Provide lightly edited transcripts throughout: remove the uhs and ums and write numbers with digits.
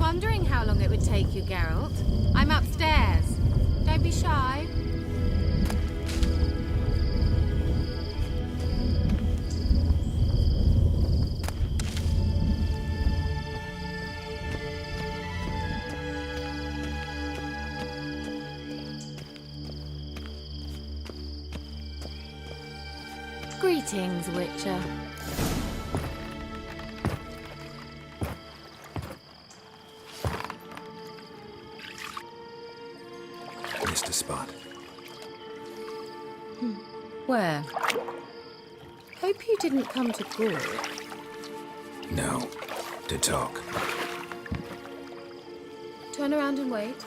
wondering how long it would take you, Geralt. I'm upstairs. Don't be shy. Greetings, Witcher. Missed a spot. Where? Hope you didn't come to Gaul. No. To talk. Turn around and wait.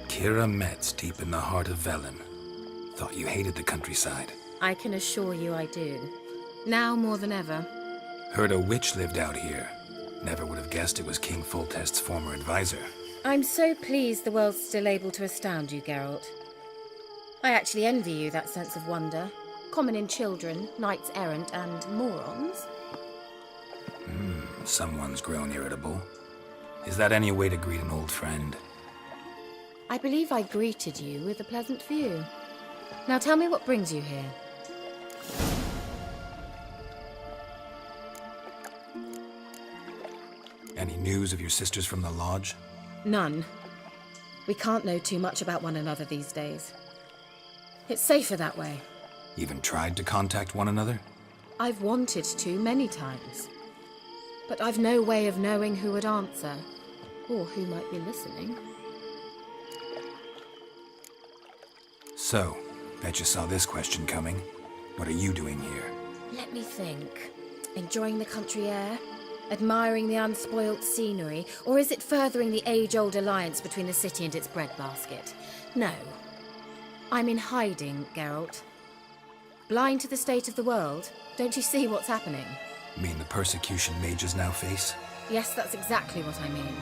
Kira Metz, deep in the heart of Velen. Thought you hated the countryside. I can assure you I do. Now more than ever. Heard a witch lived out here. Never would have guessed it was King Foltest's former advisor. I'm so pleased the world's still able to astound you, Geralt. I actually envy you that sense of wonder. Common in children, knights errant, and morons. Someone's grown irritable. Is that any way to greet an old friend? I believe I greeted you with a pleasant view. Now tell me what brings you here. Any news of your sisters from the lodge? None. We can't know too much about one another these days. It's safer that way. Even tried to contact one another? I've wanted to many times. But I've no way of knowing who would answer, or who might be listening. So, bet you saw this question coming. What are you doing here? Let me think. Enjoying the country air? Admiring the unspoilt scenery? Or is it furthering the age-old alliance between the city and its breadbasket? No. I'm in hiding, Geralt. Blind to the state of the world? Don't you see what's happening? Mean the persecution mages now face? Yes, that's exactly what I mean.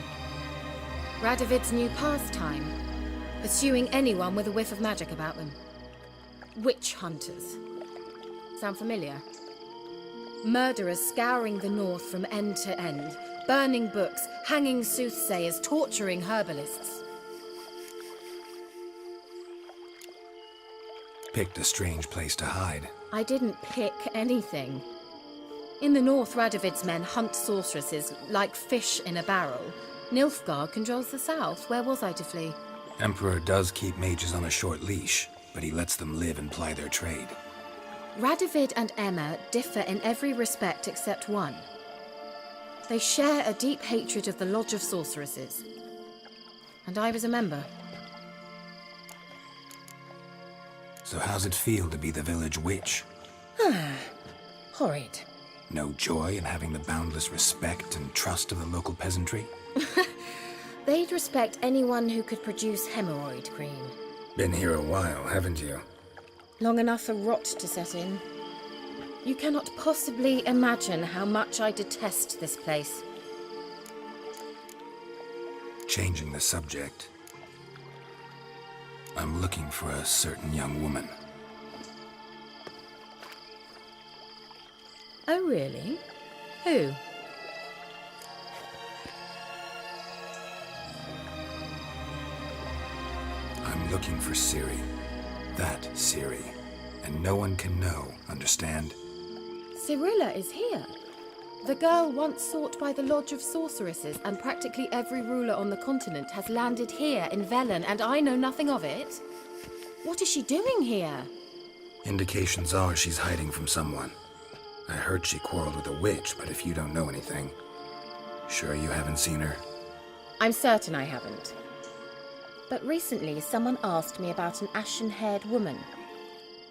Radovid's new pastime. Pursuing anyone with a whiff of magic about them. Witch hunters. Sound familiar? Murderers scouring the north from end to end, burning books, hanging soothsayers, torturing herbalists. Picked a strange place to hide. I didn't pick anything. In the north, Radovid's men hunt sorceresses like fish in a barrel. Nilfgaard controls the south. Where was I to flee? Emperor does keep mages on a short leash, but he lets them live and ply their trade. Radovid and Emma differ in every respect except one. They share a deep hatred of the Lodge of Sorceresses. And I was a member. So how's it feel to be the village witch? Horrid. No joy in having the boundless respect and trust of the local peasantry? They'd respect anyone who could produce hemorrhoid cream. Been here a while, haven't you? Long enough for rot to set in. You cannot possibly imagine how much I detest this place. Changing the subject. I'm looking for a certain young woman. Oh, really? Who? I'm looking for Ciri. That Ciri. And no one can know, understand? Cirilla is here. The girl once sought by the Lodge of Sorceresses, and practically every ruler on the continent has landed here in Velen, and I know nothing of it. What is she doing here? Indications are she's hiding from someone. I heard she quarreled with a witch, but if you don't know anything, sure you haven't seen her? I'm certain I haven't. But recently, someone asked me about an ashen-haired woman.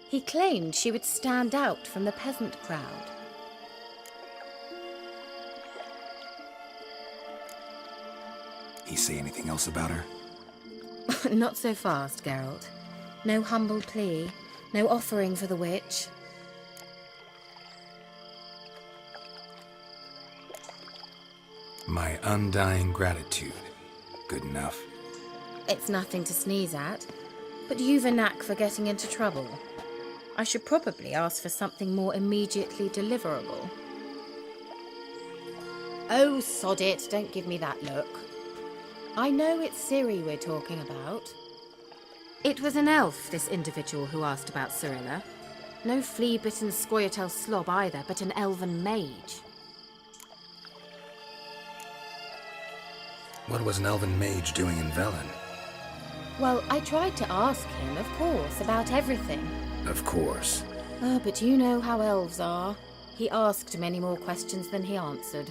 He claimed she would stand out from the peasant crowd. He say anything else about her? Not so fast, Geralt. No humble plea, no offering for the witch. My undying gratitude. Good enough. It's nothing to sneeze at, but you've a knack for getting into trouble. I should probably ask for something more immediately deliverable. Oh, sod it, don't give me that look. I know it's Ciri we're talking about. It was an elf, this individual who asked about Cirilla. No flea-bitten Scoia'tael slob either, but an elven mage. What was an elven mage doing in Velen? Well, I tried to ask him, of course, about everything. Of course. Ah, but you know how elves are. He asked many more questions than he answered.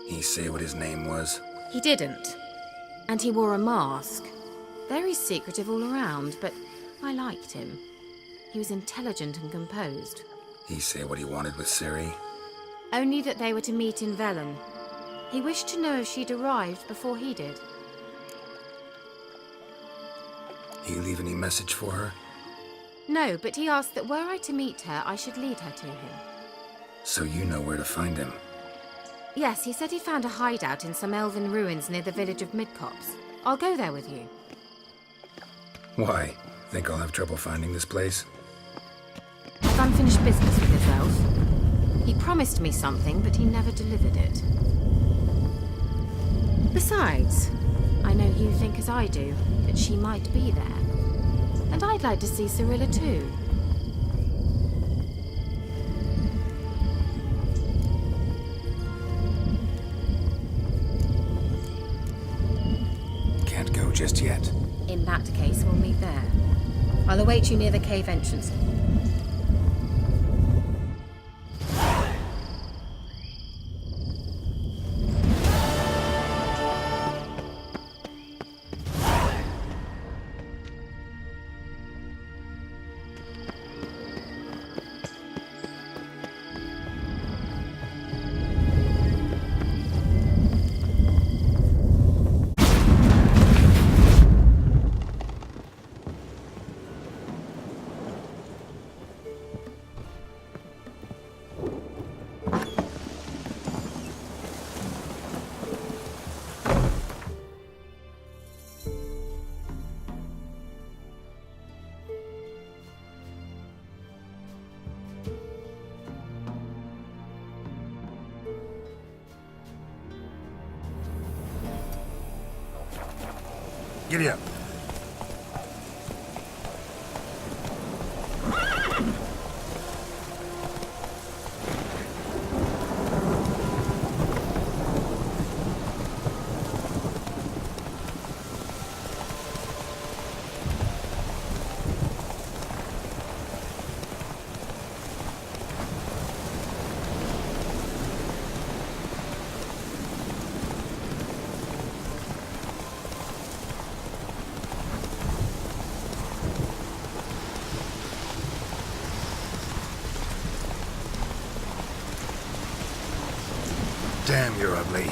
He say what his name was? He didn't. And he wore a mask. Very secretive all around, but I liked him. He was intelligent and composed. He say what he wanted with Ciri? Only that they were to meet in Velen. He wished to know if she'd arrived before he did. He leave any message for her? No, but he asked that were I to meet her, I should lead her to him. So you know where to find him? Yes, he said he found a hideout in some elven ruins near the village of Midcopse. I'll go there with you. Why? Think I'll have trouble finding this place? I've unfinished business with this elf. He promised me something, but he never delivered it. Besides, I know you think as I do, that she might be there. And I'd like to see Cirilla too. Can't go just yet. In that case, we'll meet there. I'll await you near the cave entrance. Giddy up. Damn, you're ugly.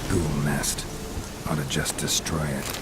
Ghoul nest. Ought to just destroy it.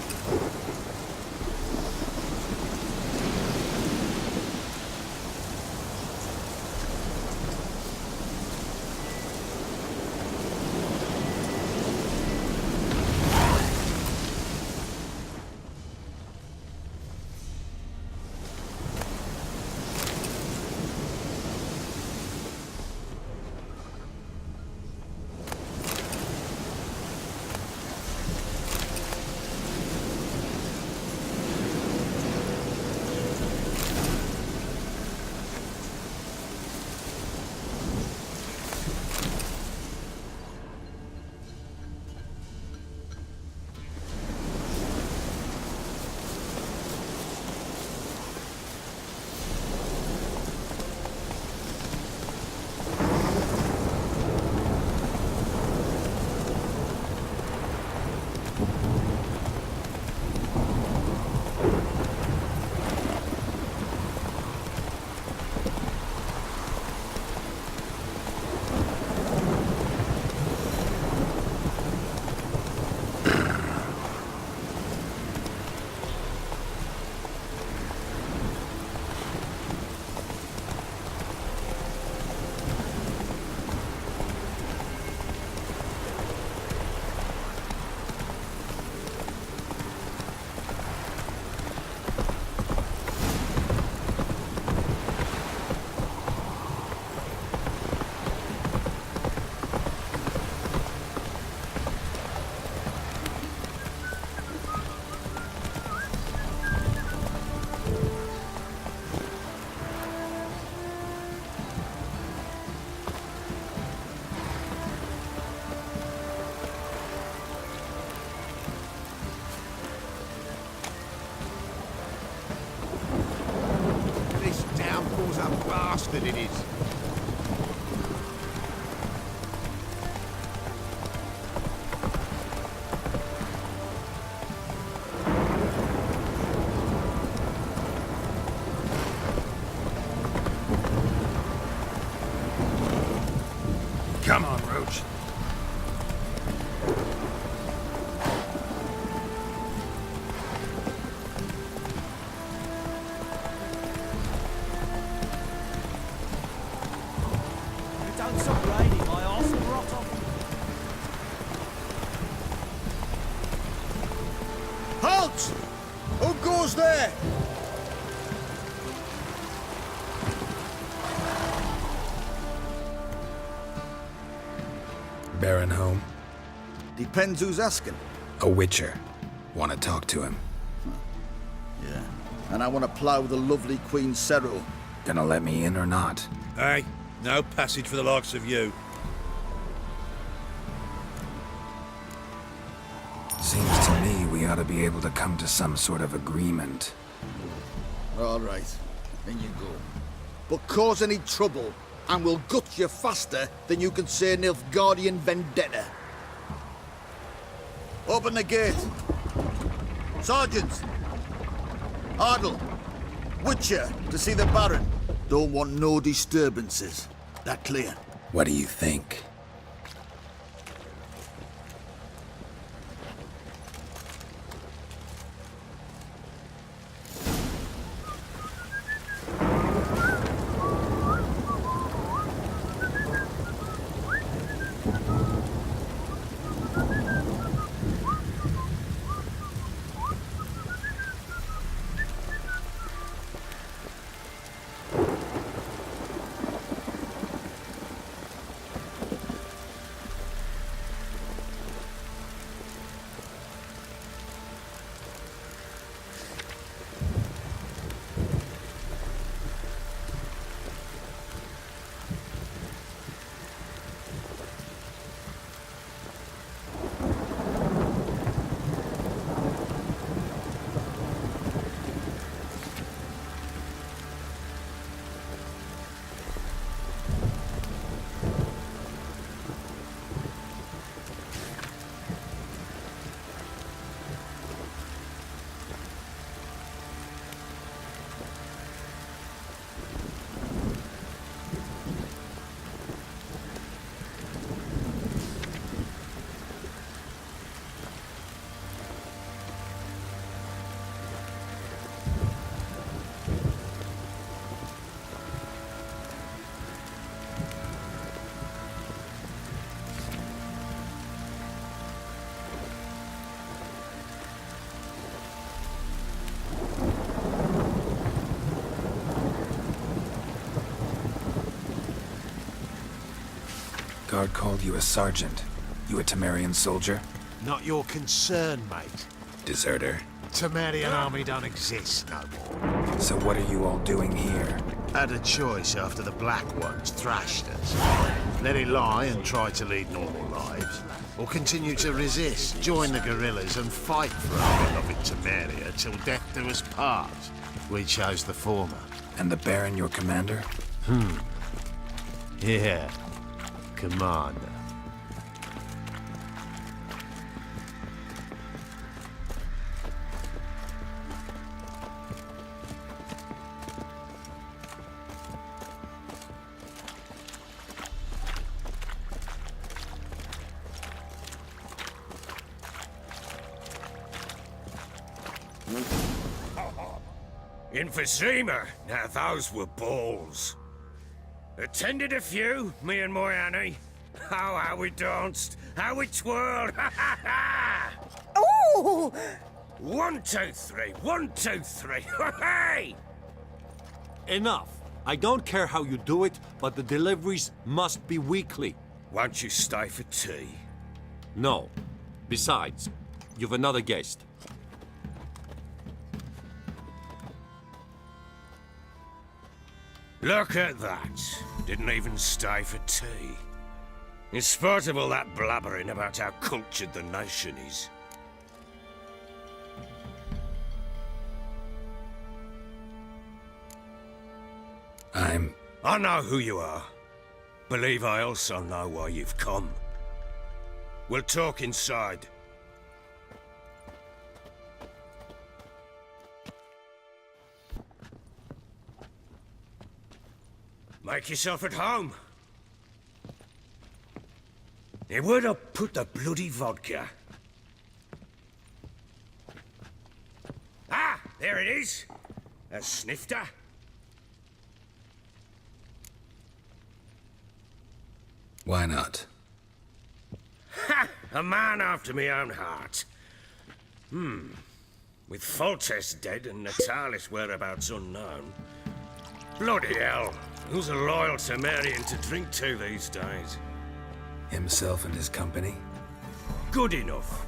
Baron's a bastard, it is. Come on, Roach. You don't stop raining, my arse will rot off. Halt! Who goes there? Baron home? Depends who's asking. A witcher. Want to talk to him. Yeah. And I want to plough the lovely Queen Cero. Gonna let me in or not? Hey, no passage for the likes of you. Seems to me we ought to be able to come to some sort of agreement. All right. In you go. But cause any trouble, and we'll gut you faster than you can say Nilfgaardian vendetta. Open the gate. Sergeants! Ardle! Witcher, to see the Baron. Don't want no disturbances. That clear? What do you think? Guard called you a sergeant. You a Temerian soldier? Not your concern, mate. Deserter. Temerian army don't exist no more. So what are you all doing here? Had a choice after the Black Ones thrashed us. Let it lie and try to lead normal lives, or continue to resist, join the guerrillas and fight for our beloved Temeria till death do us part. We chose the former. And the Baron your commander? Yeah, commander. Emphysema. Now those were balls. Attended a few, me and my Annie. Oh, how we danced, how we twirled. Ooh! 1, 2, 3, 1, 2, 3. Hey! Enough. I don't care how you do it, but the deliveries must be weekly. Won't you stay for tea? No. Besides, you've another guest. Look at that. Didn't even stay for tea. In spite of all that blabbering about how cultured the nation is. I know who you are. Believe I also know why you've come. We'll talk inside. Make yourself at home. Hey, where'd I put the bloody vodka? Ah, there it is. A snifter. Why not? Ha! A man after my own heart. With Foltest dead and Natalis whereabouts unknown. Bloody hell. Who's a loyal Temerian to drink to these days? Himself and his company? Good enough.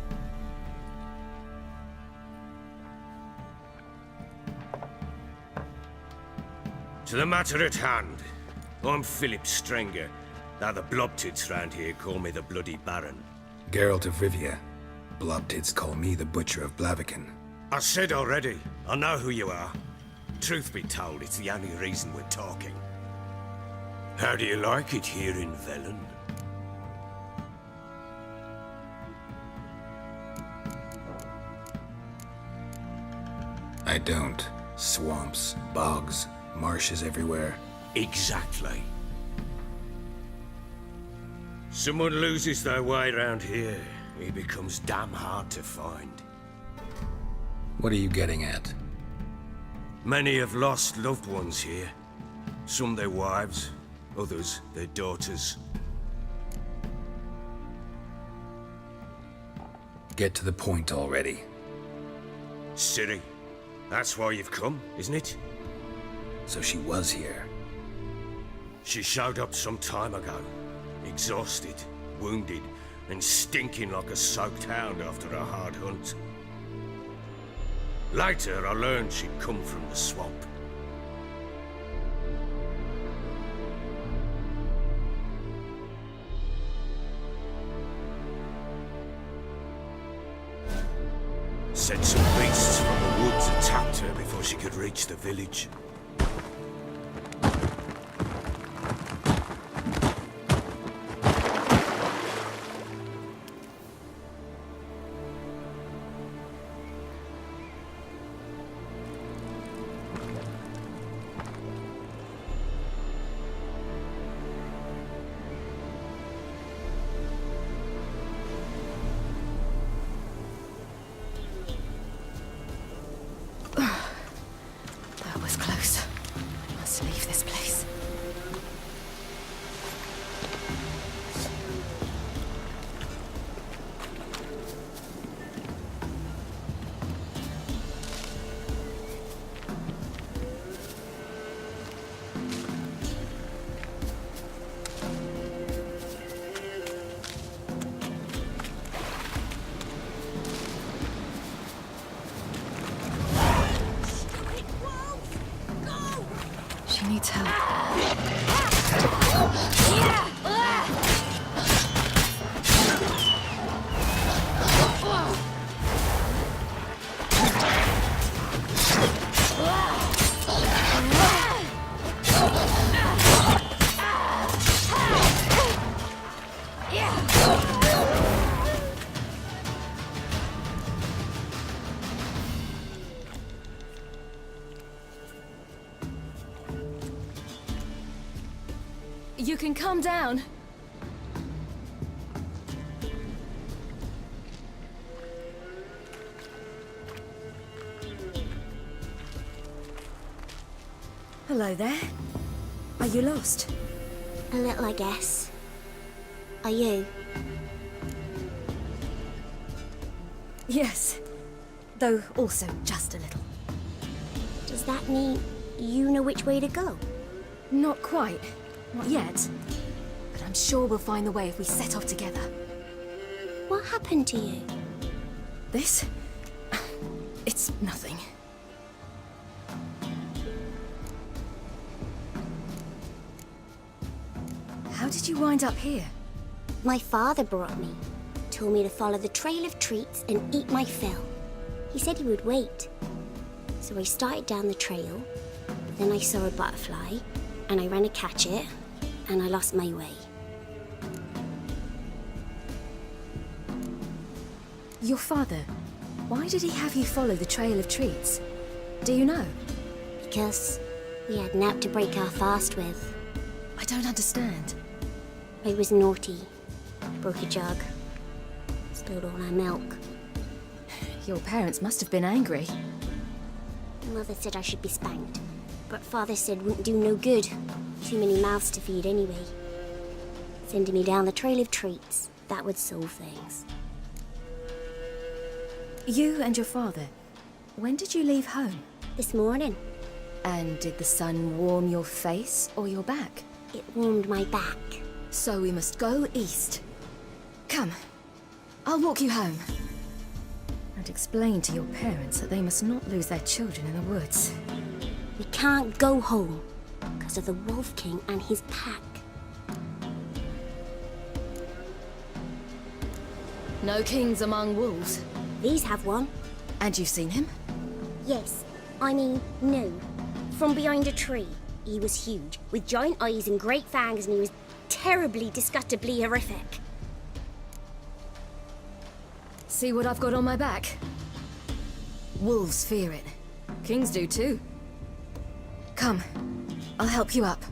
To the matter at hand. I'm Philip Strenger. Now the Blobtids round here call me the Bloody Baron. Geralt of Rivia. Blobtids call me the Butcher of Blaviken. I said already, I know who you are. Truth be told, it's the only reason we're talking. How do you like it here in Velen? I don't. Swamps, bogs, marshes everywhere. Exactly. Someone loses their way around here, he becomes damn hard to find. What are you getting at? Many have lost loved ones here. Some their wives, others their daughters. Get to the point already. Ciri, that's why you've come, isn't it? So she was here. She showed up some time ago. Exhausted, wounded, and stinking like a soaked hound after a hard hunt. Later, I learned she'd come from the swamp. Said some beasts from the woods attacked her before she could reach the village. That was close. I must leave this place. She needs help. You can calm down. Hello there. Are you lost? A little, I guess. Are you? Yes. Though also just a little. Does that mean you know which way to go? Not quite. Not yet. But I'm sure we'll find the way if we set off together. What happened to you? This? It's nothing. How did you wind up here? My father brought me. Told me to follow the trail of treats and eat my fill. He said he would wait. So I started down the trail. Then I saw a butterfly. and I ran to catch it, and I lost my way. Your father, why did he have you follow the Trail of Treats? Do you know? Because we had naught to break our fast with. I don't understand. I was naughty. Broke a jug. Spilled all our milk. Your parents must have been angry. Mother said I should be spanked, but Father said wouldn't do no good. Too many mouths to feed anyway. Sending me down the Trail of Treats, that would solve things. You and your father, when did you leave home? This morning, And did the sun warm your face or your back? it warmed my back. So we must go east. Come, I'll walk you home. And explain to your parents that they must not lose their children in the woods. We can't go home because of the Wolf King and his pack. No kings among wolves. These have one. And you've seen him? Yes, I mean, no. From behind a tree. He was huge, with giant eyes and great fangs, and he was terribly, disgustingly horrific. See what I've got on my back? Wolves fear it. Kings do too. Come, I'll help you up.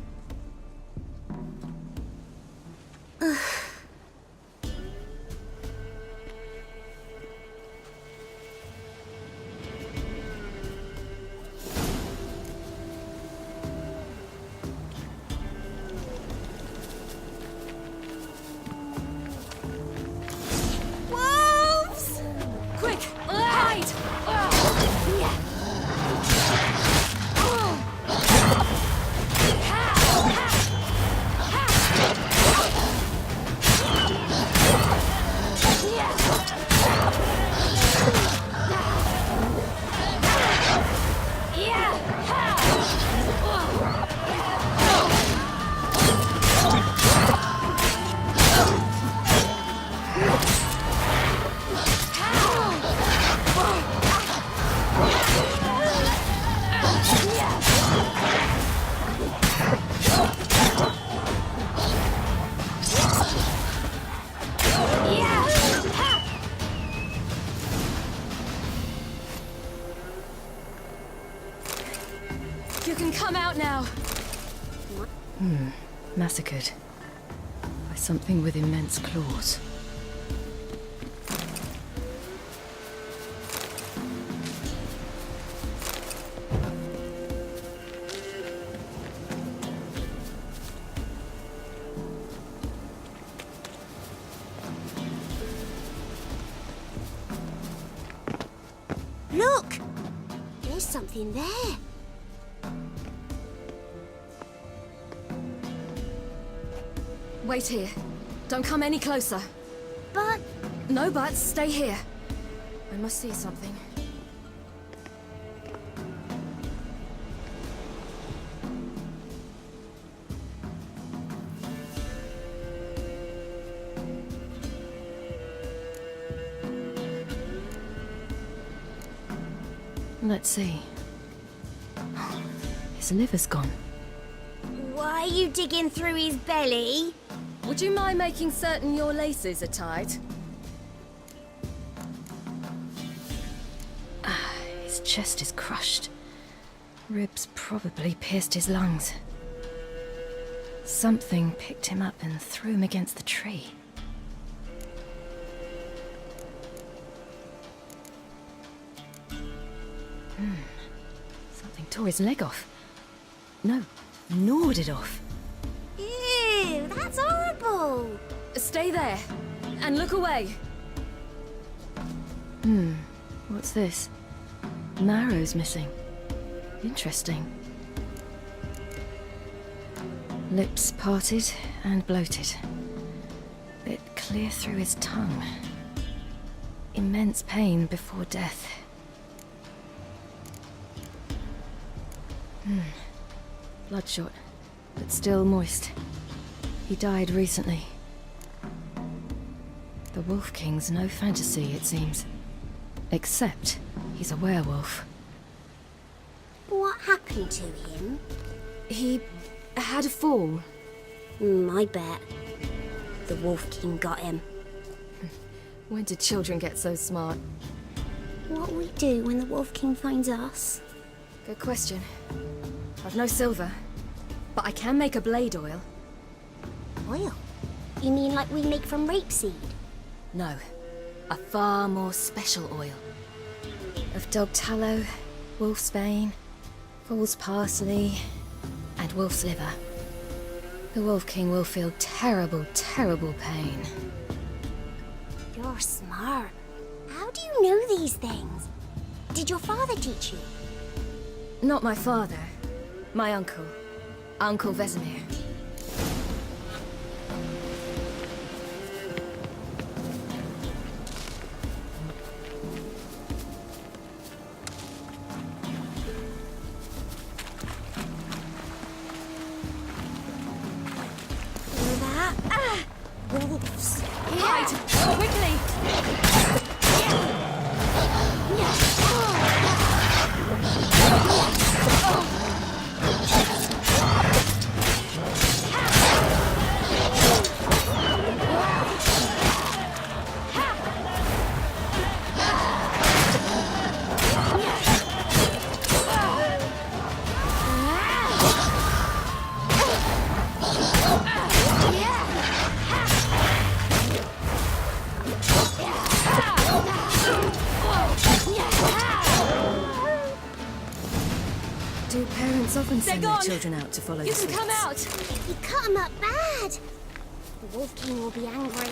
Wolves! Quick, hide! You can come out now. Massacred by something with immense claws. Look! There's something there. Wait here. Don't come any closer. But No buts, stay here. I must see something. Let's see. His liver's gone. why are you digging through his belly? Would you mind making certain your laces are tied? His chest is crushed. Ribs probably pierced his lungs. Something picked him up and threw him against the tree. Something tore his leg off. No, gnawed it off. Ew, that's horrible. Stay there, and look away. What's this? Marrow's missing. Interesting. Lips parted and bloated. Bit clear through his tongue. Immense pain before death. Bloodshot, but still moist. He died recently. The Wolf King's no fantasy, it seems. Except he's a werewolf. What happened to him? He had a fall. I bet. The Wolf King got him. When did children get so smart? What'll we do when the Wolf King finds us? Good question. I've no silver, but I can make a blade oil. Oil? You mean like we make from rapeseed? No, a far more special oil. Of dog tallow, wolfsbane, fool's parsley, and wolf's liver. The Wolf King will feel terrible, terrible pain. You're smart. How do you know these things? Did your father teach you? Not my father. My uncle. Uncle Vesemir. Hear that? Ah! Wolves. Hide! Quickly! Do parents often send their children out to follow the You can sweets? come out! You cut him up bad! The Wolf King will be angry.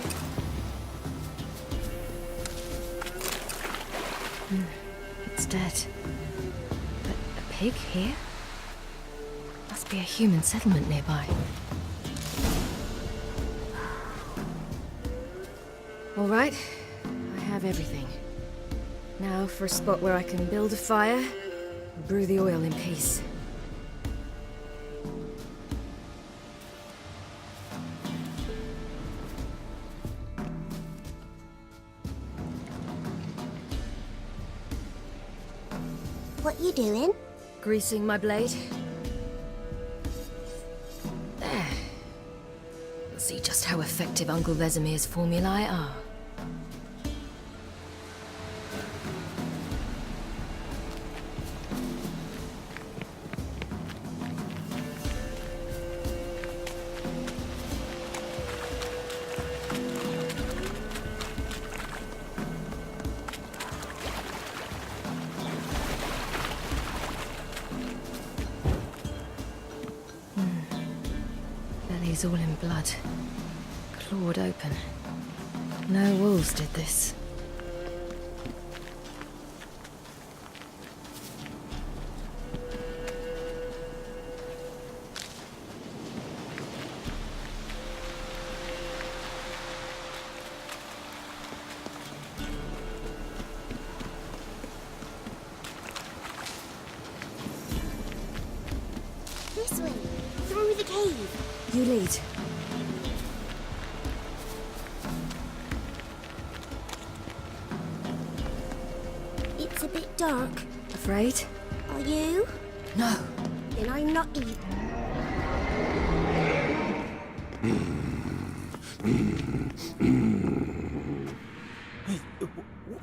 It's dead. But a pig here? Must be a human settlement nearby. All right, I have everything. Now for a spot where I can build a fire and brew the oil in peace. What you doing? Greasing my blade. There. You'll see just how effective Uncle Vesemir's formulae are. Belly's all in blood. Clawed open. No wolves did this. This way, through the cave. You lead. It's a bit dark. Afraid? Are you? No. Then I'm not either.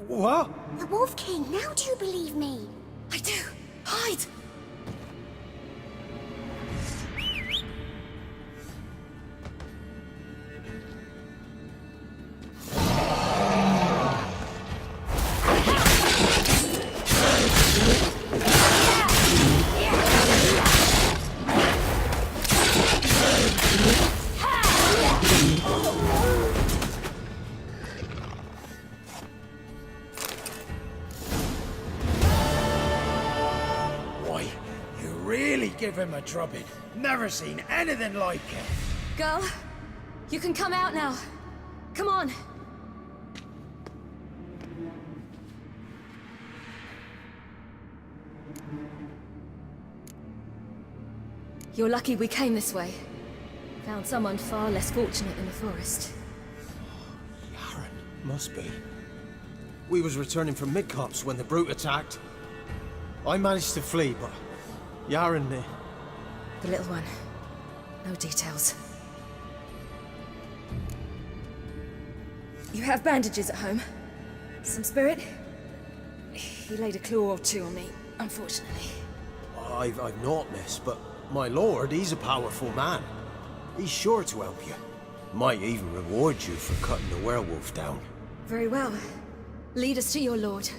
What? The Wolf King, now do you believe me? I do. Hide! Why, you really give him a drubbing. Never seen anything like it. Girl, you can come out now. Come on. You're lucky we came this way. Found someone far less fortunate in the forest. Yaren, must be. We was returning from Midcopse when the brute attacked. I managed to flee, but Yaren, The little one. No details. You have bandages at home? Some spirit? He laid a claw or two on me, unfortunately. I've naught, miss, but my lord, he's a powerful man. He's sure to help you. Might even reward you for cutting the werewolf down. Very well. Lead us to your lord.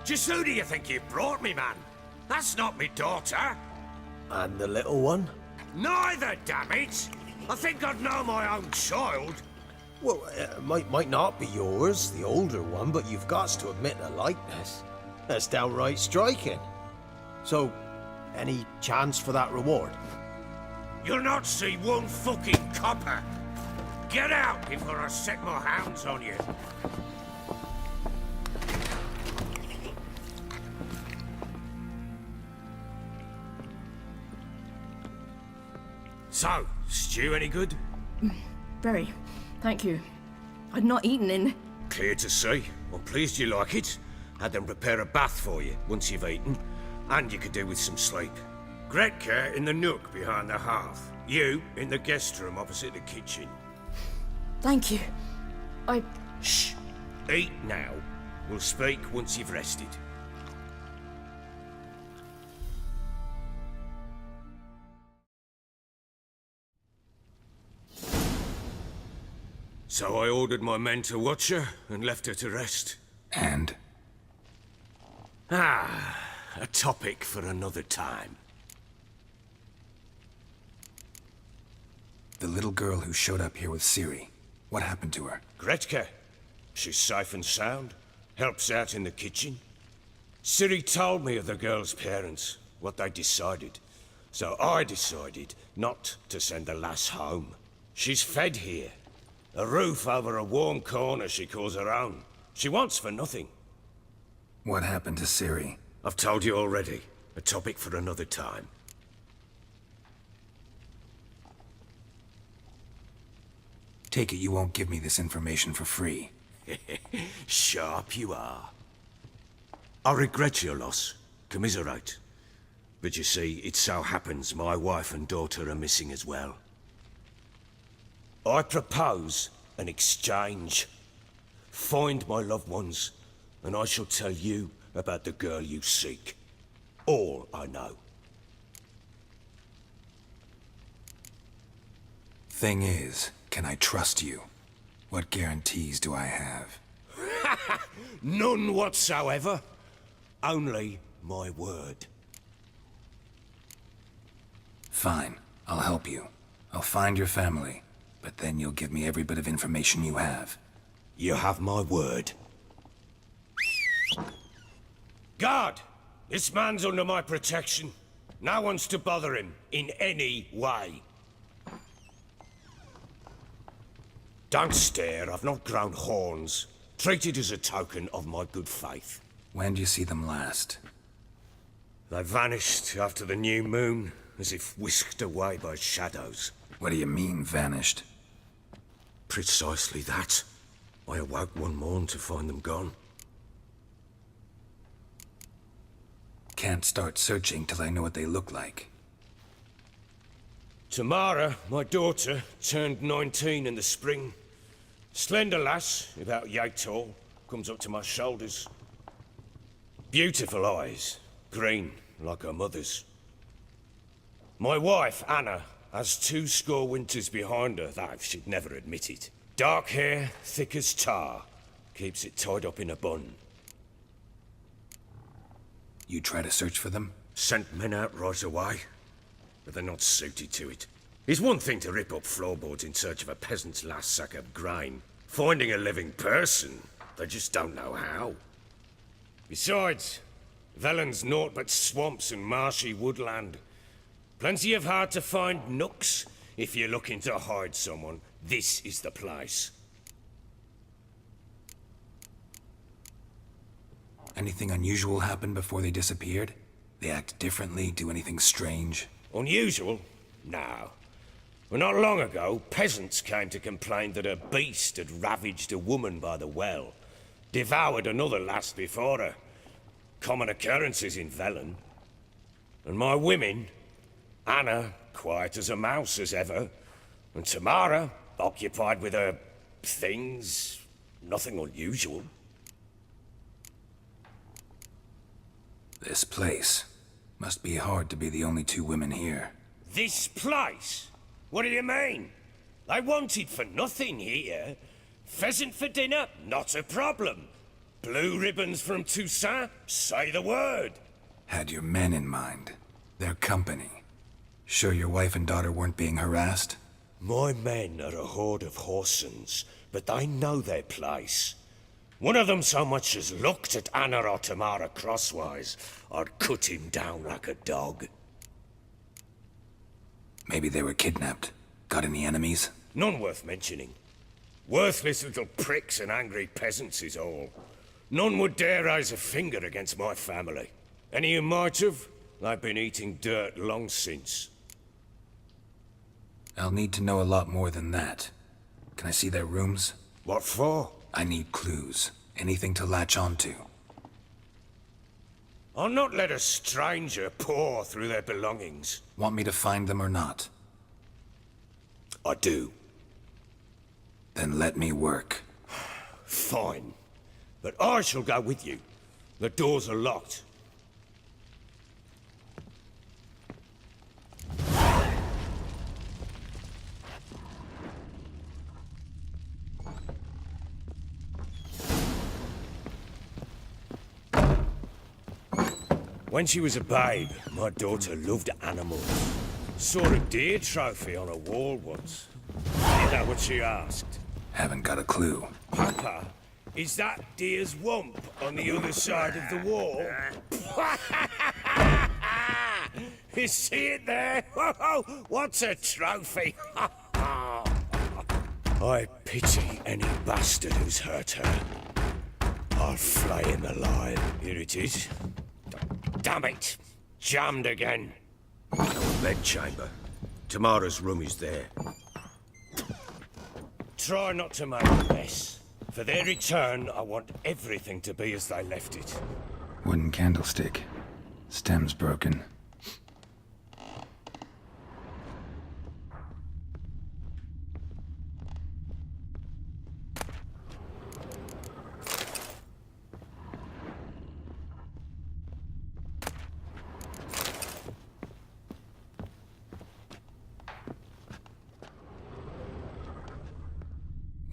Just who do you think you brought me, man? That's not me daughter. And the little one? Neither, damn it! I think I'd know my own child. Well, might not be yours, the older one, but you've got to admit a likeness. That's downright striking. So, any chance for that reward? You'll not see one fucking copper. Get out before I set my hounds on you. So, stew any good? Very. Thank you. I'd not eaten in... Clear to see. I'm pleased you like it. Had them prepare a bath for you once you've eaten, and you could do with some sleep. Gretka in the nook behind the hearth. You in the guest room opposite the kitchen. Thank you. Shh. Eat now. We'll speak once you've rested. So I ordered my men to watch her and left her to rest. And? A topic for another time. The little girl who showed up here with Ciri. What happened to her? Gretka. She's safe and sound. Helps out in the kitchen. Ciri told me of the girl's parents, what they decided. So I decided not to send the lass home. She's fed here. A roof over a warm corner she calls her own. She wants for nothing. What happened to Ciri? I've told you already. A topic for another time. Take it you won't give me this information for free. Sharp you are. I regret your loss. Commiserate. But you see, it so happens my wife and daughter are missing as well. I propose an exchange. Find my loved ones, and I shall tell you about the girl you seek. All I know. Thing is, can I trust you? What guarantees do I have? None whatsoever. Only my word. Fine, I'll help you. I'll find your family, but then you'll give me every bit of information you have. You have my word. Guard! This man's under my protection. No one's to bother him in any way. Don't stare, I've not grown horns. Treat it as a token of my good faith. When do you see them last? They vanished after the new moon, as if whisked away by shadows. What do you mean, vanished? Precisely that. I awoke one morn to find them gone. Can't start searching till I know what they look like. Tamara, my daughter, turned 19 in the spring. Slender lass, about yay tall, comes up to my shoulders. Beautiful eyes, green like her mother's. My wife, Anna, has 20 winters behind her, though she'd never admit it. Dark hair, thick as tar, keeps it tied up in a bun. You try to search for them? Sent men out right away, but they're not suited to it. It's one thing to rip up floorboards in search of a peasant's last sack of grain. Finding a living person, they just don't know how. Besides, Velen's naught but swamps and marshy woodland. Plenty of hard-to-find nooks. If you're looking to hide someone, this is the place. Anything unusual happen before they disappeared? They act differently, do anything strange? Unusual? No. Well, not long ago, peasants came to complain that a beast had ravaged a woman by the well. Devoured another lass before her. Common occurrences in Velen. And my women, Anna, quiet as a mouse as ever, and Tamara, occupied with her things, nothing unusual. This place. Must be hard to be the only two women here. This place? What do you mean? I wanted for nothing here. Pheasant for dinner? Not a problem. Blue ribbons from Toussaint? Say the word. Had your men in mind. Their company. Sure your wife and daughter weren't being harassed? My men are a horde of Horsens, but they know their place. One of them so much as looked at Anna or Tamara crosswise, I'd cut him down like a dog. Maybe they were kidnapped. Got any enemies? None worth mentioning. Worthless little pricks and angry peasants is all. None would dare raise a finger against my family. Any who might have, they've been eating dirt long since. I'll need to know a lot more than that. Can I see their rooms? What for? I need clues. Anything to latch onto. I'll not let a stranger pore through their belongings. Want me to find them or not? I do. Then let me work. Fine. But I shall go with you. The doors are locked. When she was a babe, my daughter loved animals. Saw a deer trophy on a wall once. Is that what she asked? Haven't got a clue. Papa, is that deer's wump on the other side of the wall? You see it there? What's a trophy? I pity any bastard who's hurt her. I'll flay him alive. Here it is. Damn it! Jammed again. Our bedchamber. Tamara's room is there. Try not to make a mess. For their return, I want everything to be as they left it. Wooden candlestick. Stem's broken.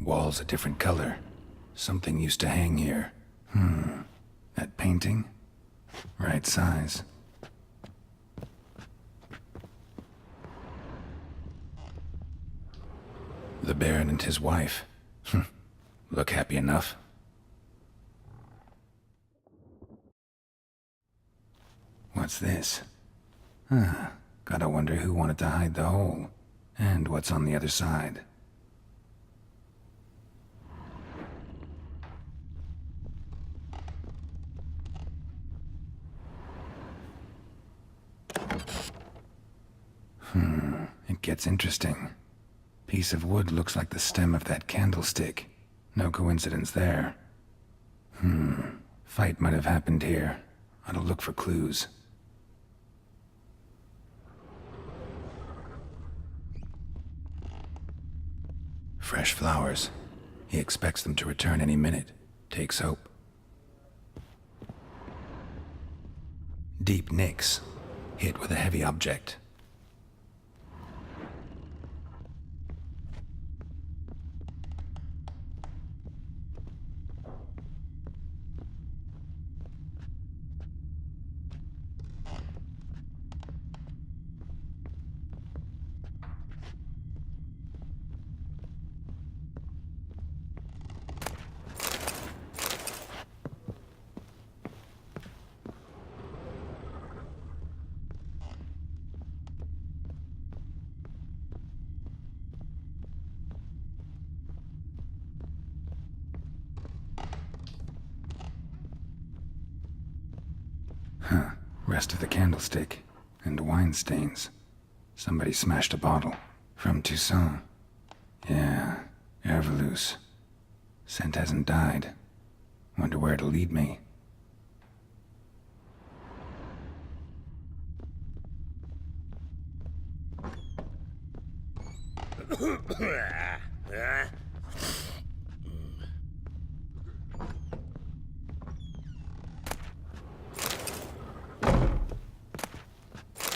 Wall's a different color. Something used to hang here. That painting? Right size. The Baron and his wife. Look happy enough. What's this? Gotta wonder who wanted to hide the hole. And what's on the other side. It gets interesting. Piece of wood looks like the stem of that candlestick. No coincidence there. Fight might have happened here. I'll look for clues. Fresh flowers. He expects them to return any minute. Takes hope. Deep nicks. Hit with a heavy object. Huh. Rest of the candlestick. And wine stains. Somebody smashed a bottle. From Toussaint. Yeah, Herveloos. Scent hasn't died. Wonder where it'll lead me.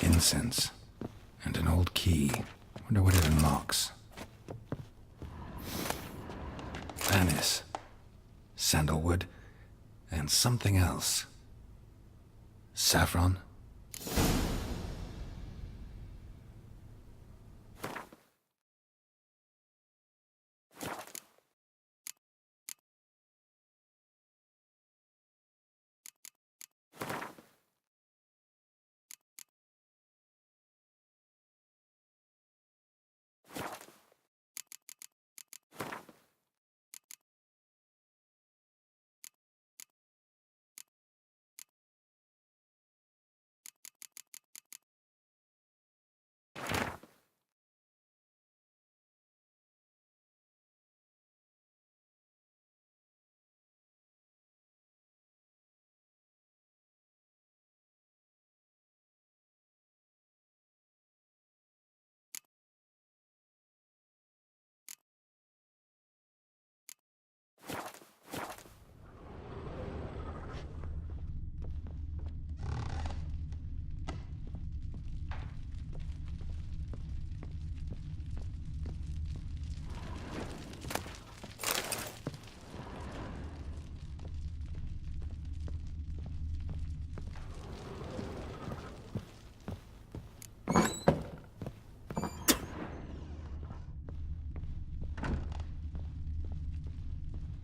Incense. And an old key. Wonder what it unlocks. Anise. Sandalwood. And something else. Saffron?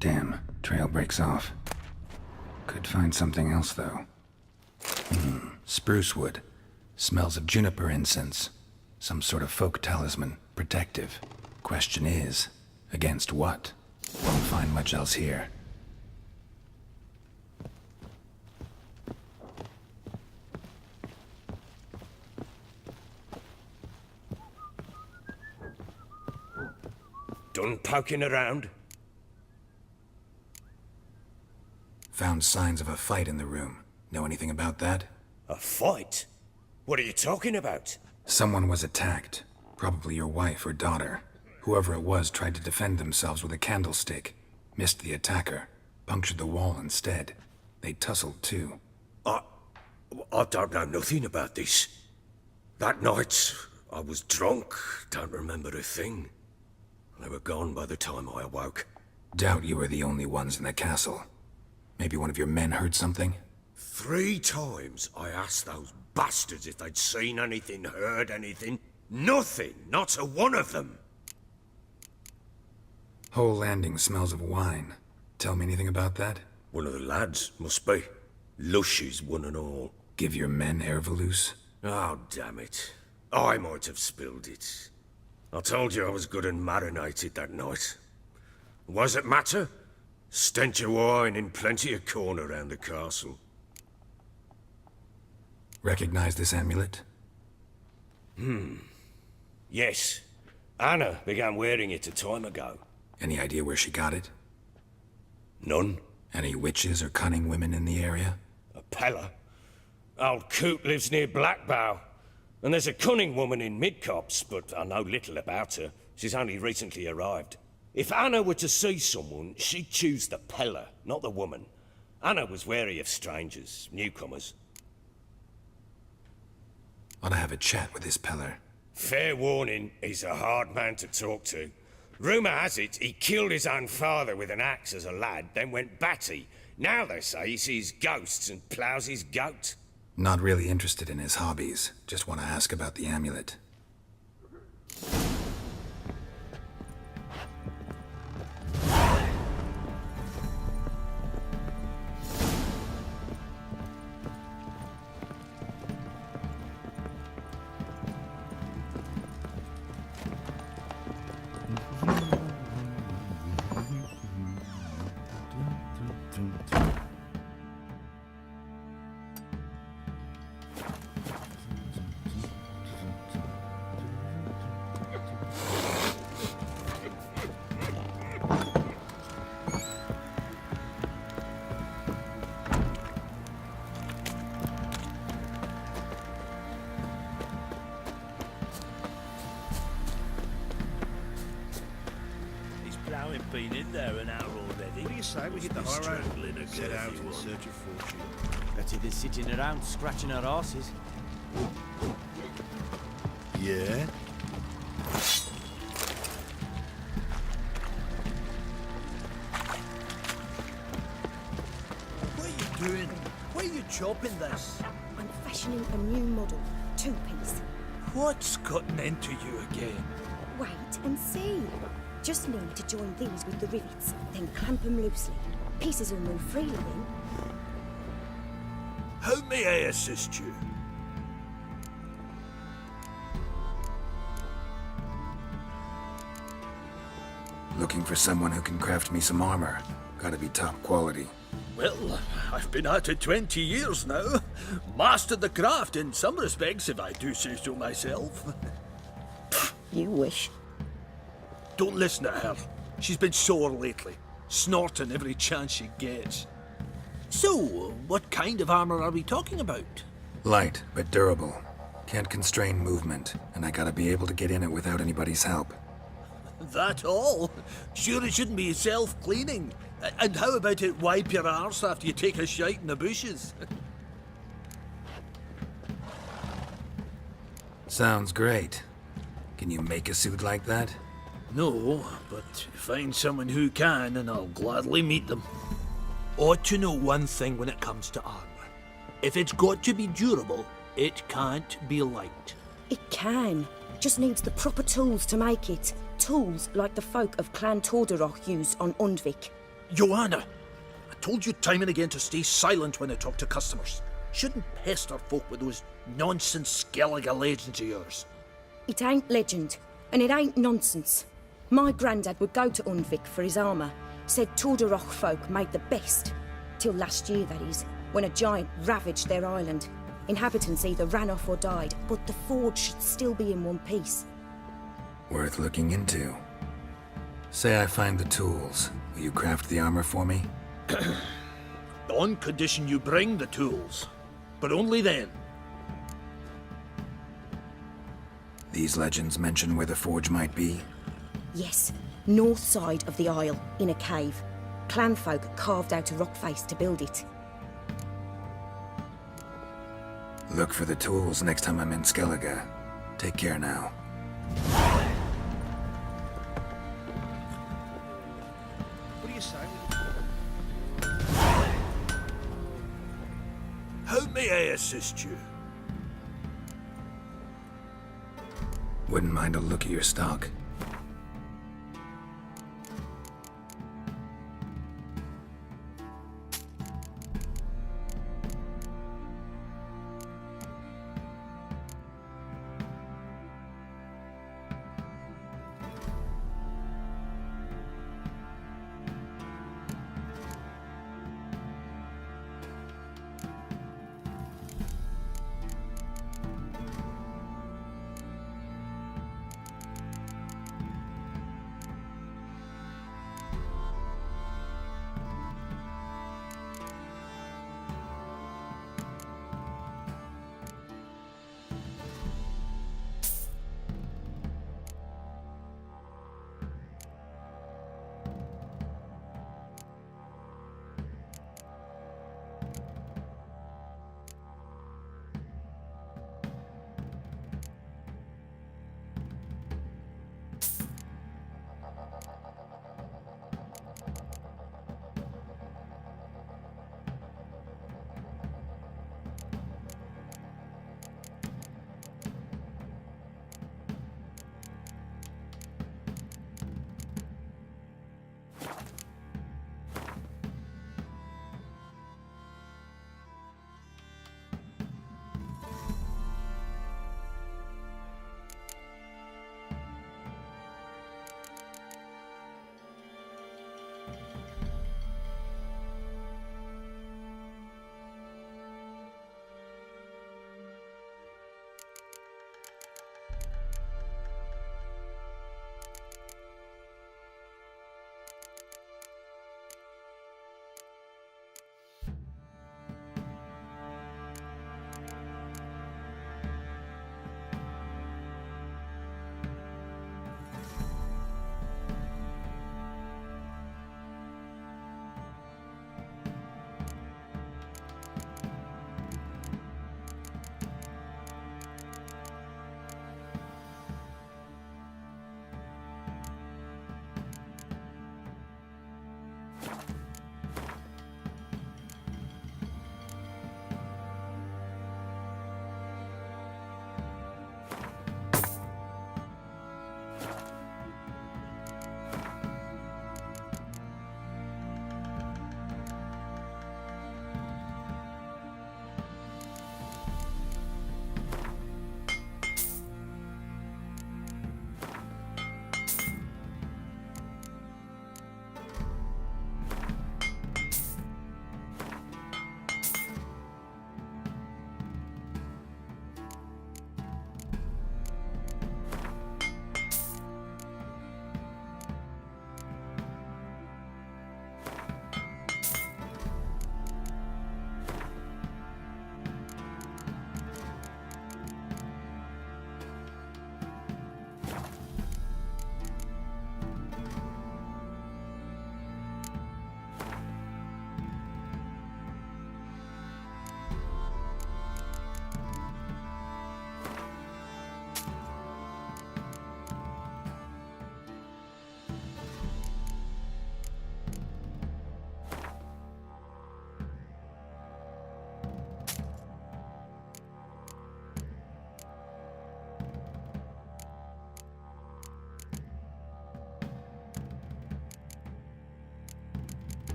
Damn, trail breaks off. Could find something else, though. Spruce wood. Smells of juniper incense. Some sort of folk talisman. Protective. Question is, against what? Won't find much else here. Done poking around? Found signs of a fight in the room. Know anything about that? A fight? What are you talking about? Someone was attacked. Probably your wife or daughter. Whoever it was tried to defend themselves with a candlestick. Missed the attacker. Punctured the wall instead. They tussled too. I don't know nothing about this. That night, I was drunk. Don't remember a thing. They were gone by the time I awoke. Doubt you were the only ones in the castle. Maybe one of your men heard something? 3 times I asked those bastards if they'd seen anything, heard anything. Nothing! Not a one of them! Whole landing smells of wine. Tell me anything about that? One of the lads, must be. Lushes, one and all. Give your men Herveloos? Oh, damn it. I might have spilled it. I told you I was good and marinated that night. Was it matter? Stench of wine in plenty of corn around the castle. Recognize this amulet? Yes. Anna began wearing it a time ago. Any idea where she got it? None. Any witches or cunning women in the area? A Pella. Old Coot lives near Blackbow. And there's a cunning woman in Midcopse, but I know little about her. She's only recently arrived. If Anna were to see someone, she'd choose the Pella, not the woman. Anna was wary of strangers, newcomers. Ought to have a chat with this Peller. Fair warning, he's a hard man to talk to. Rumour has it he killed his own father with an axe as a lad, then went batty. Now they say he sees ghosts and ploughs his goat. Not really interested in his hobbies. Just want to ask about the amulet. say we hit the high road? Set out in search of fortune. Better than sitting around scratching our asses. Yeah? What are you doing? Why are you chopping this? I'm fashioning a new model, two-piece. What's gotten into you again? Wait and see. Just need to join these with the rivets, then clamp them loosely. Pieces will move freely then. How may I assist you? Looking for someone who can craft me some armor. Gotta be top quality. Well, I've been at it 20 years now. Mastered the craft in some respects, if I do say so myself. You wish. Don't listen to her. She's been sore lately, snorting every chance she gets. So, what kind of armor are we talking about? Light, but durable. Can't constrain movement, and I gotta be able to get in it without anybody's help. That all? Sure it shouldn't be self-cleaning. And how about it wipe your arse after you take a shite in the bushes? Sounds great. Can you make a suit like that? No, but find someone who can and I'll gladly meet them. Ought to know one thing when it comes to armor. If it's got to be durable, it can't be light. It can. Just needs the proper tools to make it. Tools like the folk of Clan Tordaroch use on Undvik. Joanna, I told you time and again to stay silent when I talk to customers. Shouldn't pester folk with those nonsense Skellige legends of yours. It ain't legend, and it ain't nonsense. My granddad would go to Undvik for his armour. Said Tordaroch folk made the best. Till last year, that is, when a giant ravaged their island. Inhabitants either ran off or died, but the forge should still be in one piece. Worth looking into. Say I find the tools. Will you craft the armor for me? On condition you bring the tools. But only then. These legends mention where the forge might be? Yes, north side of the isle, in a cave. Clanfolk carved out a rock face to build it. Look for the tools next time I'm in Skellige. Take care now. What do you say? How may I assist you? Wouldn't mind a look at your stock.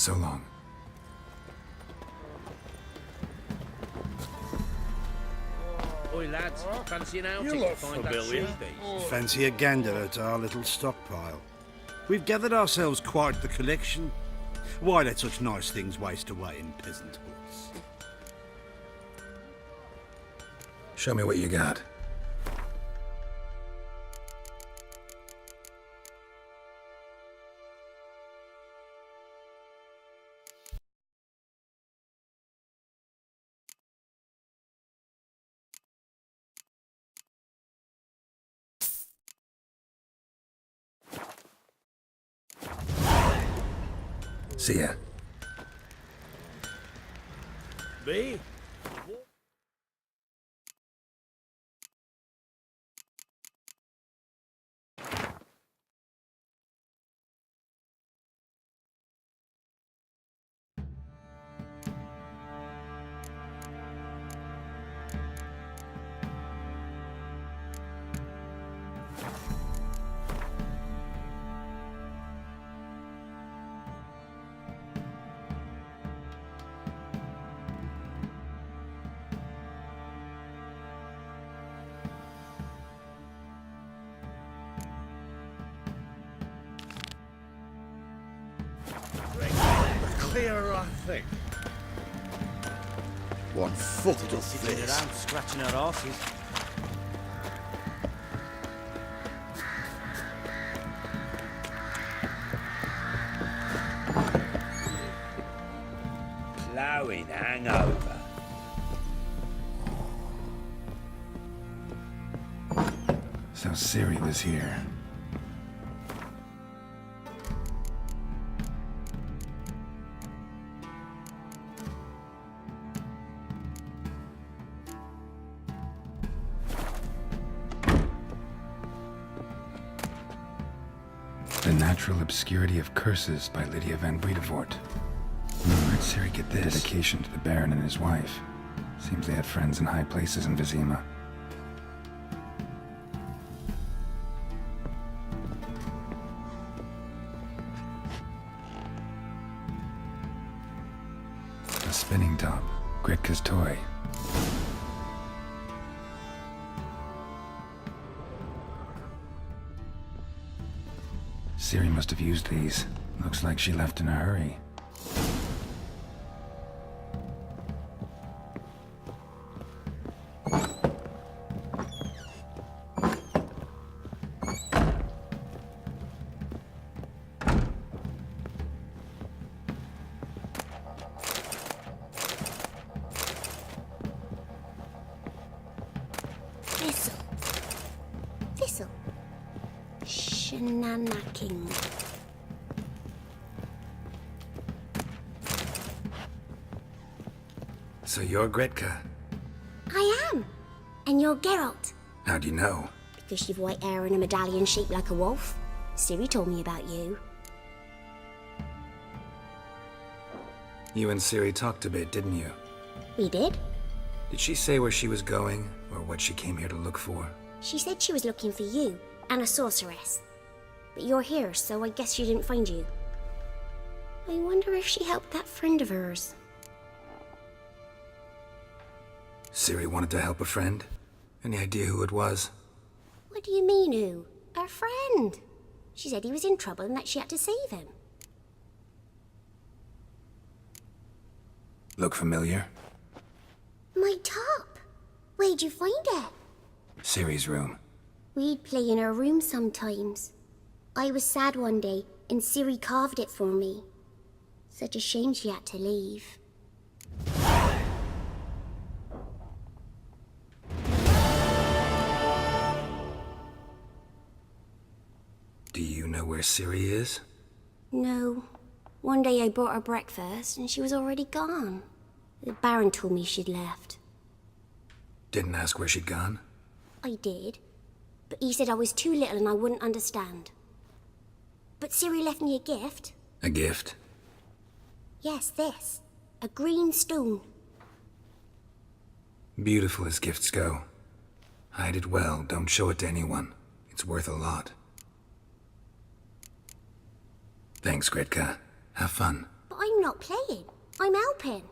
So long. Oi, lads, fancy an outing You to look find that familiar. sea beast? Fancy a gander at our little stockpile. We've gathered ourselves quite the collection. Why let such nice things waste away in peasant hoods? Show me what you got. See ya. Me? Clearer, I think. One foot Still of sitting this. around scratching our asses. Plowing hangover. So Ciri was here. The Natural Obscurity of Curses by Lydia van Bredevoort. Where'd Ciri get this? Dedication to the Baron and his wife. Seems they had friends in high places in Vizima. A spinning top. Gretka's toy. Ciri must have used these. Looks like she left in a hurry. Thistle. Thistle. Shenanacking. So you're Gretka. I am. And you're Geralt. How do you know? Because you've white hair and a medallion shaped like a wolf. Ciri told me about you. You and Ciri talked a bit, didn't you? We did. Did she say where she was going, or what she came here to look for? She said she was looking for you and a sorceress. But you're here, so I guess she didn't find you. I wonder if she helped that friend of hers. Ciri wanted to help a friend? Any idea who it was? What do you mean, who? Her friend. She said he was in trouble and that she had to save him. Look familiar? My top. Where'd you find it? Ciri's room. We'd play in her room sometimes. I was sad one day, and Ciri carved it for me. Such a shame she had to leave. Do you know where Ciri is? No. One day I brought her breakfast, and she was already gone. The Baron told me she'd left. Didn't ask where she'd gone? I did, but he said I was too little and I wouldn't understand. But Ciri left me a gift. A gift? Yes, this. A green stone. Beautiful as gifts go. Hide it well, don't show it to anyone. It's worth a lot. Thanks, Gretka. Have fun. But I'm not playing. I'm helping.